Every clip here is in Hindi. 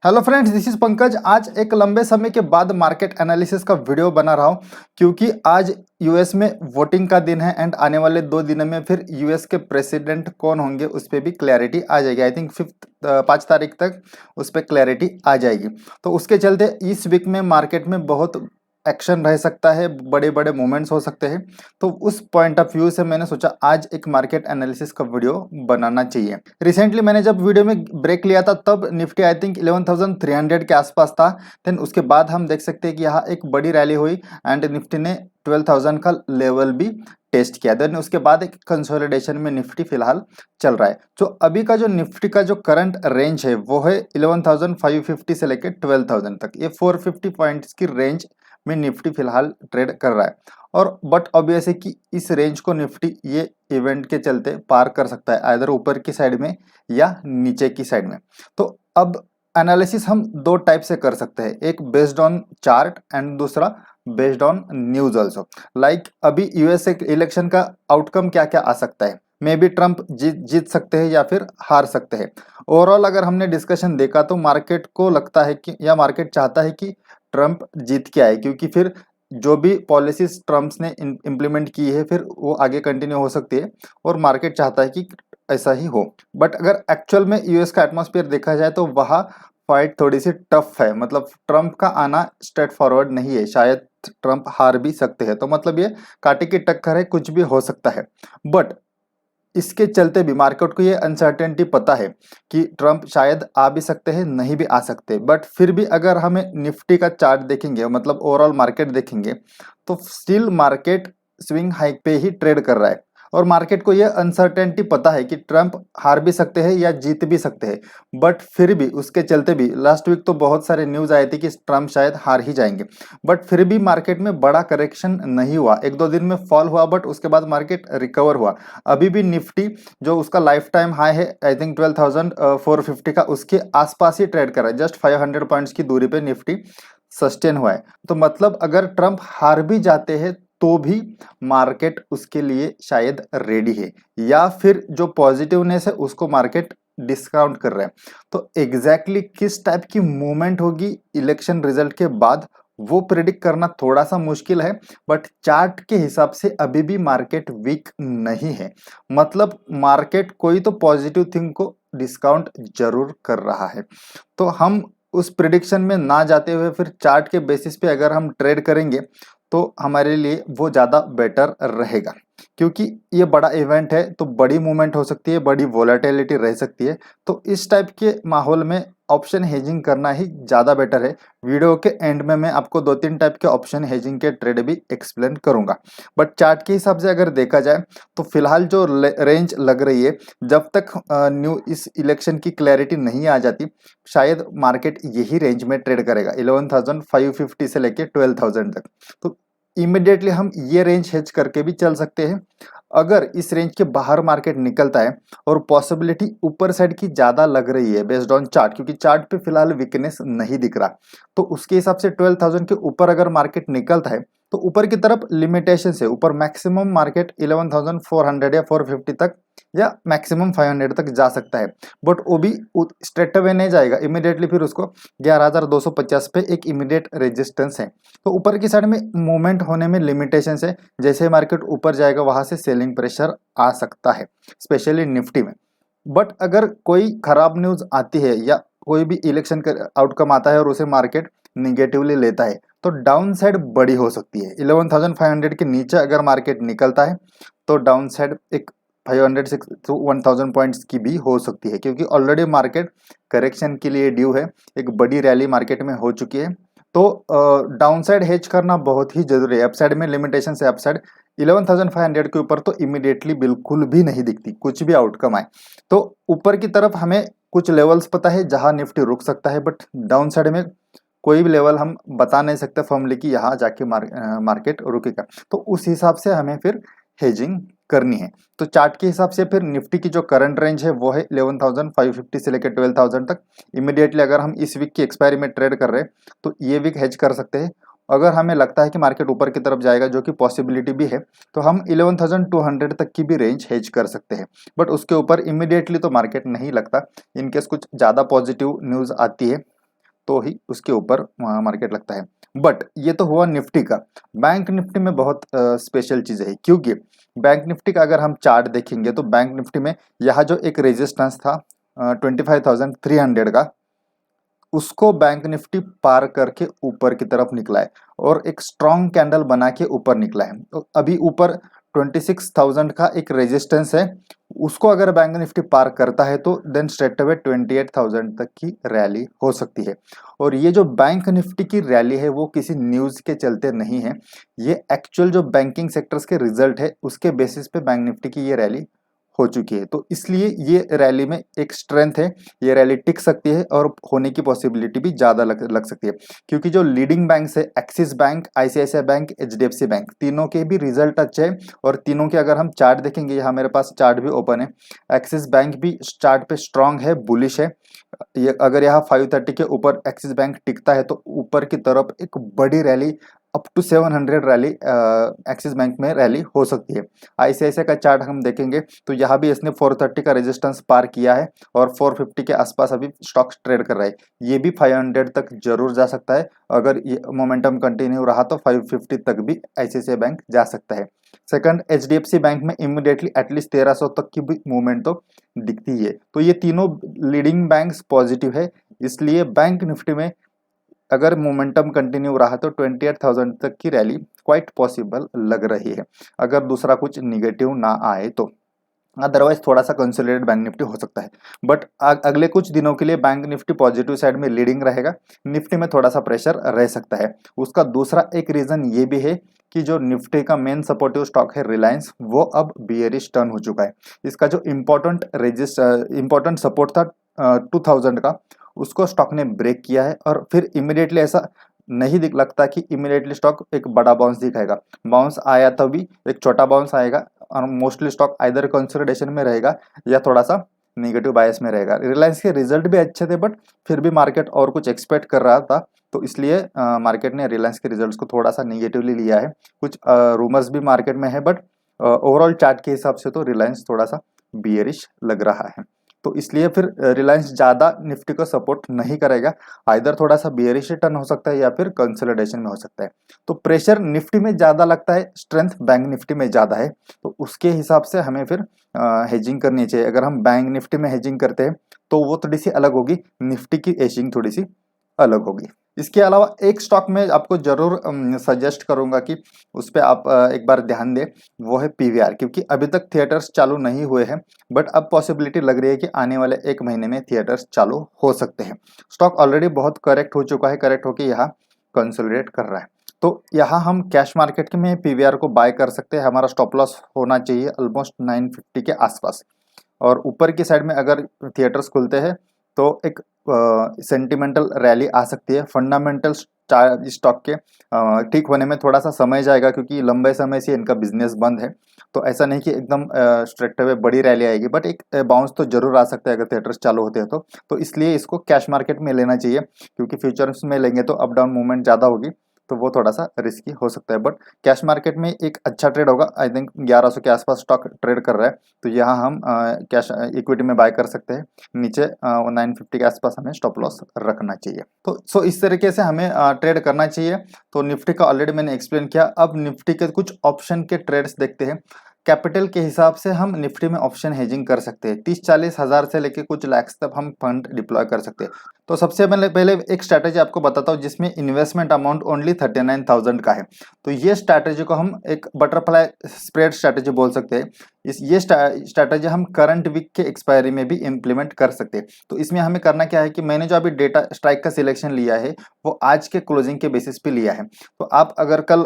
Hello friends, this is Pankaj. आज एक लंबे समय के बाद मार्केट एनालिसिस का वीडियो बना रहा हूं क्योंकि आज यूएस में वोटिंग का दिन है एंड आने वाले 2 दिनों में फिर यूएस के प्रेसिडेंट कौन होंगे उस पर भी क्लैरिटी आ जाएगी। आई थिंक 5 तारीख तक उस पर क्लैरिटी आ जाएगी। तो उसके चलते इस वीक में मार्केट में बहुत एक्शन रह सकता है, बड़े बड़े मूवमेंट्स हो सकते हैं। तो उस पॉइंट ऑफ व्यू से मैंने सोचा आज एक मार्केट एनालिसिस का वीडियो बनाना चाहिए। रिसेंटली मैंने जब वीडियो में ब्रेक लिया था तब निफ्टी आई थिंक 11,300 के आसपास था। देन उसके बाद हम देख सकते हैं कि यहाँ एक बड़ी रैली हुई एंड निफ्टी ने 12,000 का लेवल भी टेस्ट किया। देन उसके बाद एक कंसोलिडेशन में निफ्टी फिलहाल चल रहा है। जो अभी का जो निफ्टी का जो करंट रेंज है वो है 11,550 से लेकर 12,000 तक। ये 450 पॉइंट्स की रेंज में निफ्टी फिलहाल ट्रेड कर रहा है। और बट ऑब्वियस है कि इस रेंज को निफ्टी ये इवेंट के चलते पार कर सकता है, आइदर ऊपर की साइड में या नीचे की साइड में। तो अब एनालिसिस हम दो टाइप से कर सकते हैं, एक बेस्ड ऑन चार्ट एंड दूसरा based on news also. Like अभी यूएस इलेक्शन का आउटकम क्या क्या आ सकता है, मे बी ट्रंप जीत सकते हैं या फिर हार सकते हैं। ओवरऑल अगर हमने डिस्कशन देखा तो मार्केट को लगता है कि या मार्केट चाहता है कि ट्रंप जीत के आए, क्योंकि फिर जो भी पॉलिसीज ट्रम्प ने इम्प्लीमेंट की है फिर वो आगे कंटिन्यू हो सकती है और मार्केट चाहता है कि ऐसा ही हो। बट अगर एक्चुअल में यूएस का एटमॉस्फेयर देखा जाए तो वहाँ फाइट थोड़ी सी टफ है। मतलब ट्रंप का आना स्ट्रेट फॉरवर्ड नहीं है, शायद ट्रंप हार भी सकते हैं। तो मतलब ये कांटे की टक्कर है, कुछ भी हो सकता है। बट इसके चलते भी मार्केट को ये अनसर्टेनिटी पता है कि ट्रंप शायद आ भी सकते हैं, नहीं भी आ सकते। बट फिर भी अगर हमें निफ्टी का चार्ट देखेंगे, मतलब ओवरऑल मार्केट देखेंगे, तो स्टिल मार्केट स्विंग हाई पे ही ट्रेड कर रहा है। और मार्केट को यह अनसर्टेनिटी पता है कि ट्रंप हार भी सकते हैं या जीत भी सकते हैं। बट फिर भी उसके चलते भी लास्ट वीक तो बहुत सारे न्यूज आए थे कि ट्रंप शायद हार ही जाएंगे। बट फिर भी मार्केट में बड़ा करेक्शन नहीं हुआ, 1-2 दिन में फॉल हुआ बट उसके बाद मार्केट रिकवर हुआ। अभी भी निफ्टी जो उसका लाइफ टाइम हाई है आई थिंक 12,450 का, उसके आसपास ही ट्रेड कर रहा है। जस्ट 500 पॉइंट्स की दूरी पे निफ्टी सस्टेन हुआ है। तो मतलब अगर ट्रंप हार भी जाते हैं तो भी मार्केट उसके लिए शायद रेडी है, या फिर जो पॉजिटिवनेस है उसको मार्केट डिस्काउंट कर रहे हैं। तो एग्जैक्टली किस टाइप की मूवमेंट होगी इलेक्शन रिजल्ट के बाद वो प्रिडिक्ट करना थोड़ा सा मुश्किल है। बट चार्ट के हिसाब से अभी भी मार्केट वीक नहीं है। मतलब मार्केट कोई तो पॉजिटिव थिंग को डिस्काउंट जरूर कर रहा है। तो हम उस प्रिडिक्शन में ना जाते हुए फिर चार्ट के बेसिस पे अगर हम ट्रेड करेंगे तो हमारे लिए वो ज़्यादा बेटर रहेगा, क्योंकि ये बड़ा इवेंट है तो बड़ी मूवमेंट हो सकती है, बड़ी वोलेटिलिटी रह सकती है। तो इस टाइप के माहौल में ऑप्शन हेजिंग करना ही ज़्यादा बेटर है। वीडियो के एंड में मैं आपको 2-3 टाइप के ऑप्शन हेजिंग के ट्रेड भी एक्सप्लेन करूंगा। बट चार्ट के हिसाब से अगर देखा जाए तो फिलहाल जो रेंज लग रही है, जब तक न्यू इस इलेक्शन की क्लैरिटी नहीं आ जाती शायद मार्केट यही रेंज में ट्रेड करेगा, 11,550 से लेके 12,000 तक। तो इमिडिएटली हम ये रेंज हेज करके भी चल सकते हैं। अगर इस रेंज के बाहर मार्केट निकलता है और पॉसिबिलिटी ऊपर साइड की ज्यादा लग रही है बेस्ड ऑन चार्ट, क्योंकि चार्ट पे फिलहाल वीकनेस नहीं दिख रहा, तो उसके हिसाब से 12,000 के ऊपर अगर मार्केट निकलता है तो ऊपर की तरफ लिमिटेशन है। ऊपर मैक्सिमम मार्केट 11,400 या 450 तक या मैक्सिमम 500 तक जा सकता है। बट वो भी स्ट्रेट अवे नहीं जाएगा इमिडिएटली, फिर उसको 11,250 पे एक इमिडिएट रेजिस्टेंस है। तो ऊपर की साइड में मूवमेंट होने में लिमिटेशन है। जैसे मार्केट ऊपर जाएगा वहां से सेलिंग प्रेशर आ सकता है, स्पेशली निफ्टी में। बट अगर कोई खराब न्यूज आती है या कोई भी इलेक्शन का आउटकम आता है और उसे मार्केट निगेटिवली लेता है तो डाउन साइड बड़ी हो सकती है। 11,500 के नीचे अगर मार्केट निकलता है तो डाउन साइड एक 500 से 1,000 पॉइंट्स की भी हो सकती है, क्योंकि ऑलरेडी मार्केट करेक्शन के लिए ड्यू है। एक बड़ी रैली मार्केट में हो चुकी है। तो डाउन साइड हेज करना बहुत ही जरूरी है। अपसाइड में लिमिटेशन से अपसाइड 11,500 के ऊपर तो इमीडिएटली बिल्कुल भी नहीं दिखती, कुछ भी आउटकम आए। तो ऊपर की तरफ हमें कुछ लेवल्स पता है जहां निफ्टी रुक सकता है, बट डाउन साइड में कोई भी लेवल हम बता नहीं सकते फॉर्मली कि यहाँ जाके मार्केट रुकेगा। तो उस हिसाब से हमें फिर हेजिंग करनी है। तो चार्ट के हिसाब से फिर निफ्टी की जो करंट रेंज है वो है 11,550 से लेकर 12,000 तक। इमीडिएटली अगर हम इस वीक की एक्सपायरी में ट्रेड कर रहे हैं तो ये वीक हेज कर सकते हैं। अगर हमें लगता है कि मार्केट ऊपर की तरफ जाएगा, जो कि पॉसिबिलिटी भी है, तो हम 11,200 तक की भी रेंज हेज कर सकते हैं। बट उसके ऊपर इमीडिएटली तो मार्केट नहीं लगता, इनकेस कुछ ज़्यादा पॉजिटिव न्यूज़ आती है तो ही उसके ऊपर मार्केट लगता है। बट ये तो हुआ निफ्टी का। बैंक निफ्टी में बहुत स्पेशल चीज़ है, क्योंकि बैंक निफ्टी का अगर हम चार्ट देखेंगे तो बैंक निफ्टी में यहाँ जो एक रेजिस्टेंस था 25,300 का, उसको बैंक निफ्टी पार करके ऊपर की तरफ निकला है और एक स्ट्रॉन्ग कैंडल बना के ऊपर निकला है। तो अभी ऊपर 26,000 का एक रेजिस्टेंस है, उसको अगर बैंक निफ्टी पार करता है तो देन स्ट्रेट अवे 28,000 तक की रैली हो सकती है। और ये जो बैंक निफ्टी की रैली है वो किसी न्यूज़ के चलते नहीं है, ये एक्चुअल जो बैंकिंग सेक्टर्स के रिजल्ट है उसके बेसिस पे बैंक निफ्टी की ये रैली हो चुकी है। तो इसलिए ये रैली में एक स्ट्रेंथ है, ये रैली टिक सकती है और होने की पॉसिबिलिटी भी ज़्यादा लग सकती है, क्योंकि जो लीडिंग बैंक्स है axis bank, ICICI bank, HDFC bank, तीनों के भी रिजल्ट अच्छे हैं। और तीनों के अगर हम चार्ट देखेंगे, यहाँ मेरे पास चार्ट भी ओपन है, एक्सिस बैंक भी चार्ट पे स्ट्रांग है, बुलिश है। ये अगर यहाँ 530 के ऊपर एक्सिस बैंक टिकता है तो ऊपर की तरफ एक बड़ी rally up to 700 rally Axis Bank में रैली हो सकती है। आईसीआईसीआई का चार्ट हम देखेंगे तो यहाँ भी इसने 430 का रेजिस्टेंस पार किया है और 450 के आसपास अभी स्टॉक ट्रेड कर रहा है। ये भी 500 तक जरूर जा सकता है, अगर ये मोमेंटम कंटिन्यू रहा तो 550 तक भी आईसीआईसीआई बैंक जा सकता है। सेकंड, एचडीएफसी बैंक में इमीडिएटली एटलीस्ट 1300 तक की भी मूवमेंट तो दिखती है। तो ये तीनों लीडिंग बैंक्स पॉजिटिव है, इसलिए बैंक निफ्टी में अगर मोमेंटम कंटिन्यू रहा तो 28,000 तक की रैली क्वाइट पॉसिबल लग रही है, अगर दूसरा कुछ निगेटिव ना आए तो। अदरवाइज थोड़ा सा कंसोलिडेटेड बैंक निफ्टी हो सकता है, बट अगले कुछ दिनों के लिए बैंक निफ्टी पॉजिटिव साइड में लीडिंग रहेगा, निफ्टी में थोड़ा सा प्रेशर रह सकता है। उसका दूसरा एक रीजन ये भी है कि जो निफ्टी का मेन सपोर्टिव स्टॉक है रिलायंस, वो अब बियरिश टर्न हो चुका है। इसका जो इम्पोर्टेंट सपोर्ट था 2000 का, उसको स्टॉक ने ब्रेक किया है और फिर इमिडिएटली ऐसा नहीं दिख लगता कि इमिडिएटली स्टॉक एक बड़ा बाउंस दिखाएगा। बाउंस आया तभी एक छोटा बाउंस आएगा और मोस्टली स्टॉक आइदर कंसोलिडेशन में रहेगा या थोड़ा सा नेगेटिव बायस में रहेगा। रिलायंस के रिजल्ट भी अच्छे थे, बट फिर भी मार्केट और कुछ एक्सपेक्ट कर रहा था, तो इसलिए मार्केट ने रिलायंस के रिजल्ट्स को थोड़ा सा निगेटिवली लिया है। कुछ रूमर्स भी मार्केट में है, बट ओवरऑल चार्ट के हिसाब से तो रिलायंस थोड़ा सा बियरिश लग रहा है। तो इसलिए फिर रिलायंस ज़्यादा निफ्टी को सपोर्ट नहीं करेगा, आइदर थोड़ा सा बियरिश टर्न हो सकता है या फिर कंसोलिडेशन में हो सकता है। तो प्रेशर निफ्टी में ज़्यादा लगता है, स्ट्रेंथ बैंक निफ्टी में ज़्यादा है, तो उसके हिसाब से हमें फिर हेजिंग करनी चाहिए। अगर हम बैंक निफ्टी में हेजिंग करते हैं तो वो थोड़ी सी अलग होगी, निफ्टी की हेजिंग थोड़ी सी अलग होगी। इसके अलावा एक स्टॉक में आपको जरूर सजेस्ट करूंगा कि उस पर आप एक बार ध्यान दें, वो है पीवीआर, क्योंकि अभी तक थिएटर्स चालू नहीं हुए हैं, बट अब पॉसिबिलिटी लग रही है कि आने वाले एक महीने में थिएटर्स चालू हो सकते हैं। स्टॉक ऑलरेडी बहुत करेक्ट हो चुका है, करेक्ट होकर यहाँ कंसोलिडेट कर रहा है। तो यहाँ हम कैश मार्केट में पीवीआर को बाय कर सकते हैं। हमारा स्टॉप लॉस होना चाहिए ऑलमोस्ट 950 के आसपास, और ऊपर की साइड में अगर थिएटर्स खुलते हैं तो एक सेंटिमेंटल रैली आ सकती है। फंडामेंटल स्टॉक के ठीक होने में थोड़ा सा समय जाएगा, क्योंकि लंबे समय से इनका बिजनेस बंद है, तो ऐसा नहीं कि एकदम स्ट्रेट अवे बड़ी रैली आएगी, बट एक बाउंस तो जरूर आ सकता है अगर थिएटर्स चालू होते हैं तो इसलिए इसको कैश मार्केट में लेना चाहिए, क्योंकि फ्यूचर्स में लेंगे तो अप डाउन मूवमेंट ज़्यादा होगी, तो वो थोड़ा सा रिस्की हो सकता है। बट कैश मार्केट में एक अच्छा ट्रेड होगा, आई थिंक 1100 के आसपास स्टॉक ट्रेड कर रहा है, तो यहाँ हम कैश इक्विटी में बाय कर सकते हैं। नीचे 950 के आसपास हमें स्टॉप लॉस रखना चाहिए। तो सो इस तरीके से हमें ट्रेड करना चाहिए। तो निफ्टी का ऑलरेडी मैंने एक्सप्लेन किया। अब निफ्टी के कुछ ऑप्शन के ट्रेड्स देखते हैं। कैपिटल के हिसाब से हम निफ्टी में ऑप्शन हेजिंग कर सकते हैं, 30-40 हज़ार से लेके कुछ लैक्स तक हम फंड डिप्लॉय कर सकते हैं। तो सबसे पहले एक स्ट्रैटेजी आपको बताता हूँ जिसमें इन्वेस्टमेंट अमाउंट ओनली 39,000 का है। तो ये स्ट्रैटेजी को हम एक बटरफ्लाई स्प्रेड स्ट्रैटेजी बोल सकते हैं। ये स्ट्रैटेजी हम करंट वीक के एक्सपायरी में भी इम्प्लीमेंट कर सकते हैं। तो इसमें हमें करना क्या है कि मैंने जो अभी डेटा स्ट्राइक का सिलेक्शन लिया है वो आज के क्लोजिंग के बेसिस पे लिया है। तो आप अगर कल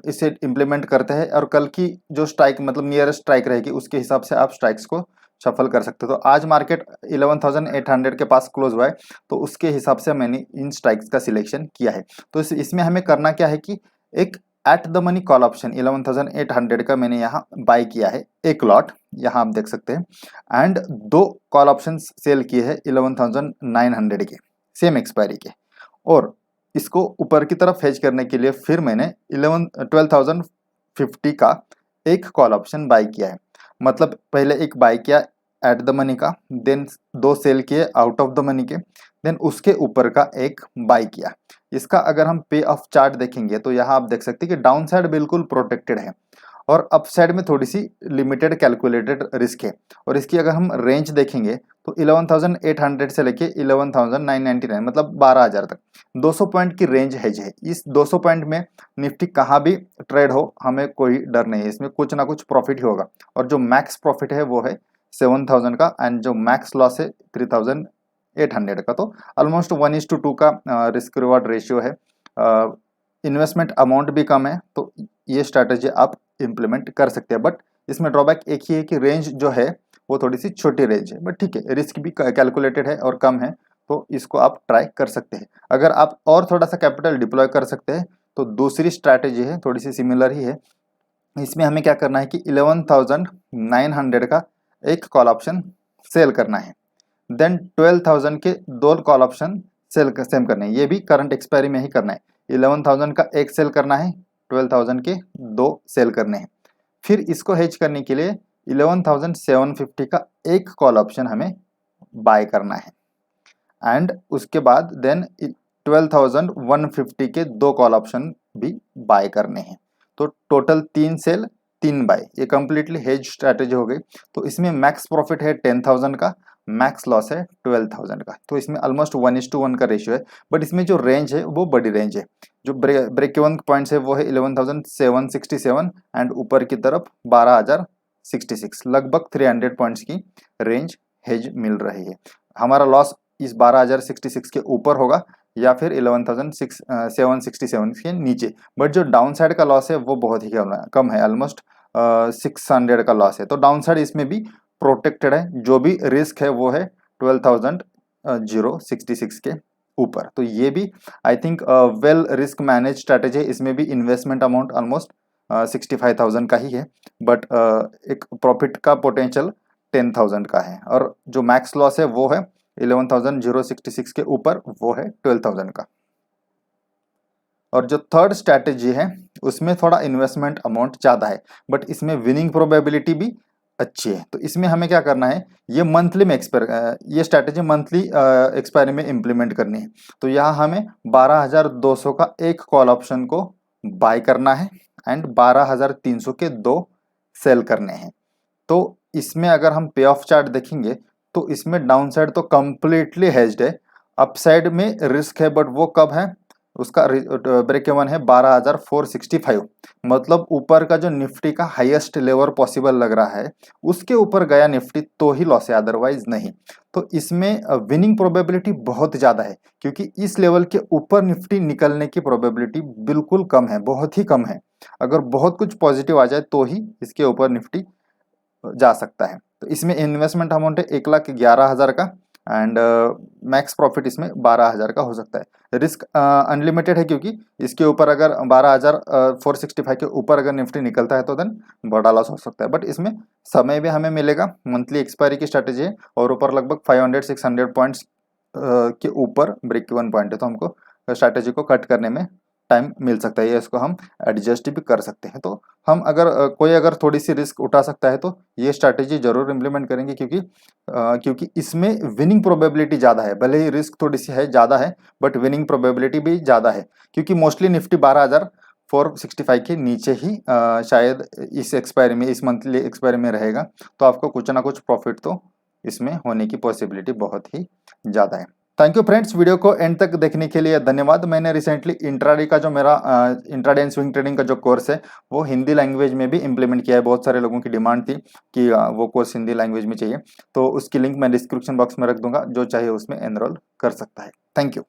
इसे इम्प्लीमेंट करते हैं और कल की जो स्ट्राइक मतलब नियरेस्ट स्ट्राइक रहेगी उसके हिसाब से आप स्ट्राइक्स को शफल कर सकते हो। तो आज मार्केट 11,800 के पास क्लोज हुआ है, तो उसके हिसाब से मैंने इन स्ट्राइक्स का सिलेक्शन किया है। तो इसमें हमें करना क्या है कि एक at the money call option 11,800 का मैंने यहाँ बाय किया है, एक लॉट यहाँ आप देख सकते हैं, एंड 2 कॉल ऑप्शन सेल किए हैं 11,900 के सेम एक्सपायरी के, और इसको ऊपर की तरफ हेज करने के लिए फिर मैंने 12,050 का एक कॉल ऑप्शन बाय किया है। मतलब पहले एक बाय किया एट द मनी का, देन 2 सेल किए आउट ऑफ द मनी के, देन उसके ऊपर का एक बाय किया। इसका अगर हम पे ऑफ चार्ट देखेंगे तो यहाँ आप देख सकते हैं कि डाउन साइड बिल्कुल प्रोटेक्टेड है और अप साइड में थोड़ी सी लिमिटेड कैलकुलेटेड रिस्क है। और इसकी अगर हम रेंज देखेंगे तो 11,800 से लेके 11,999 मतलब 12,000 तक 200 पॉइंट की रेंज हेज है। इस 200 पॉइंट में निफ्टी कहाँ भी ट्रेड हो हमें कोई डर नहीं है, इसमें कुछ ना कुछ प्रॉफिट ही होगा। और जो मैक्स प्रॉफिट है वो है 7,000 का एंड जो मैक्स लॉस है 3,800 का। तो ऑलमोस्ट 1:2 का रिस्क रिवॉर्ड रेशियो है। इन्वेस्टमेंट अमाउंट भी कम है तो ये स्ट्रैटेजी आप इम्प्लीमेंट कर सकते हैं। बट इसमें ड्रॉबैक एक ही है कि रेंज जो है वो थोड़ी सी छोटी रेंज है, बट ठीक है रिस्क भी कैलकुलेटेड है और कम है तो इसको आप ट्राई कर सकते हैं। अगर आप और थोड़ा सा कैपिटल डिप्लॉय कर सकते हैं तो दूसरी स्ट्रैटेजी है, थोड़ी सी सिमिलर ही है। इसमें हमें क्या करना है कि 11,900 का एक कॉल ऑप्शन सेल करना है, देन 12,000 के दो कॉल ऑप्शन सेम करने हैं, ये भी करंट एक्सपायरी में ही करना है। 11,000 का एक सेल करना है, 12,000 के दो सेल करने हैं। फिर इसको हेज करने के लिए 11,750 का एक कॉल ऑप्शन हमें बाय करना है एंड उसके बाद देन 12,150 के दो कॉल ऑप्शन भी बाय करने हैं। तो टोटल 3 सेल 3 बाय, ये कंप्लीटली हेज स्ट्रैटेजी हो गई। तो इसमें मैक्स प्रॉफिट है 10,000 का, मैक्स लॉस है 12,000 का। तो इसमें ऑलमोस्ट 1:1 का रेशियो है। बट इसमें जो रेंज है वो बड़ी रेंज है, जो ब्रेक इवन पॉइंट्स है वो है 11,767 एंड ऊपर की तरफ 12,066, लगभग 300 पॉइंट्स की रेंज हेज मिल रही है। हमारा लॉस इस 12,066 के ऊपर होगा या फिर 11,767 के नीचे। बट जो डाउन साइड का लॉस है वो बहुत ही कम है, ऑलमोस्ट 600 का लॉस है। तो डाउन साइड इसमें भी प्रोटेक्टेड है, जो भी रिस्क है वो है 12,066 के ऊपर। तो ये भी I think well risk manage strategy है। इसमें भी इन्वेस्टमेंट अमाउंट ऑलमोस्ट 65,000 का ही है, बट एक प्रॉफिट का पोटेंशियल 10,000 का है। और जो मैक्स लॉस है वो है 11,066 के ऊपर, वो है 12,000 का। और जो थर्ड स्ट्रैटेजी है उसमें थोड़ा इन्वेस्टमेंट अमाउंट ज़्यादा है बट इसमें विनिंग प्रोबेबिलिटी भी अच्छी है। तो इसमें हमें क्या करना है, ये मंथली में ये स्ट्रैटेजी मंथली एक्सपायरी में इम्प्लीमेंट करनी है। तो यहाँ हमें 12,200 का एक कॉल ऑप्शन को बाय करना है एंड 12,300 के दो सेल करने हैं। तो इसमें अगर हम पे ऑफ चार्ट देखेंगे तो इसमें डाउन साइड तो कंप्लीटली हेज्ड है, अपसाइड में रिस्क है बट वो कब है, उसका ब्रेक इवन है 12,465। मतलब ऊपर का जो निफ्टी का हाईएस्ट लेवल पॉसिबल लग रहा है उसके ऊपर गया निफ्टी तो ही लॉस है, अदरवाइज नहीं। तो इसमें विनिंग प्रोबेबिलिटी बहुत ज़्यादा है क्योंकि इस लेवल के ऊपर निफ्टी निकलने की प्रोबेबिलिटी बिल्कुल कम है, बहुत ही कम है। अगर बहुत कुछ पॉजिटिव आ जाए तो ही इसके ऊपर निफ्टी जा सकता है। तो इसमें इन्वेस्टमेंट अमाउंट है 1,11,000 का एंड मैक्स प्रॉफिट इसमें 12,000 का हो सकता है। रिस्क अनलिमिटेड है क्योंकि इसके ऊपर अगर 12,465 के ऊपर अगर निफ्टी निकलता है तो देन बड़ा लॉस हो सकता है। बट इसमें समय भी हमें मिलेगा, मंथली एक्सपायरी की स्ट्रैटेजी है और ऊपर लगभग 500-600 पॉइंट्स के ऊपर ब्रेक इवन पॉइंट है। तो हमको स्ट्रैटेजी को कट करने में टाइम मिल सकता है, या इसको हम एडजस्ट भी कर सकते हैं। तो हम अगर कोई अगर थोड़ी सी रिस्क उठा सकता है तो ये स्ट्रैटेजी जरूर इम्प्लीमेंट करेंगे क्योंकि इसमें विनिंग प्रोबेबिलिटी ज़्यादा है। भले ही रिस्क थोड़ी सी है ज़्यादा है बट विनिंग प्रोबेबिलिटी भी ज़्यादा है क्योंकि मोस्टली निफ्टी 12,465 के नीचे ही शायद इस एक्सपायरी में, इस मंथली एक्सपायरी में रहेगा। तो आपको कुछ ना कुछ प्रॉफिट तो इसमें होने की पॉसिबिलिटी बहुत ही ज़्यादा है। थैंक यू फ्रेंड्स, वीडियो को एंड तक देखने के लिए धन्यवाद। मैंने रिसेंटली इंट्राडे का जो मेरा इंट्राडे एंड स्विंग ट्रेडिंग का जो कोर्स है वो हिंदी लैंग्वेज में भी इम्प्लीमेंट किया है। बहुत सारे लोगों की डिमांड थी कि वो कोर्स हिंदी लैंग्वेज में चाहिए, तो उसकी लिंक मैं डिस्क्रिप्शन बॉक्स में रख दूंगा, जो चाहे उसमें एनरोल कर सकता है। Thank you.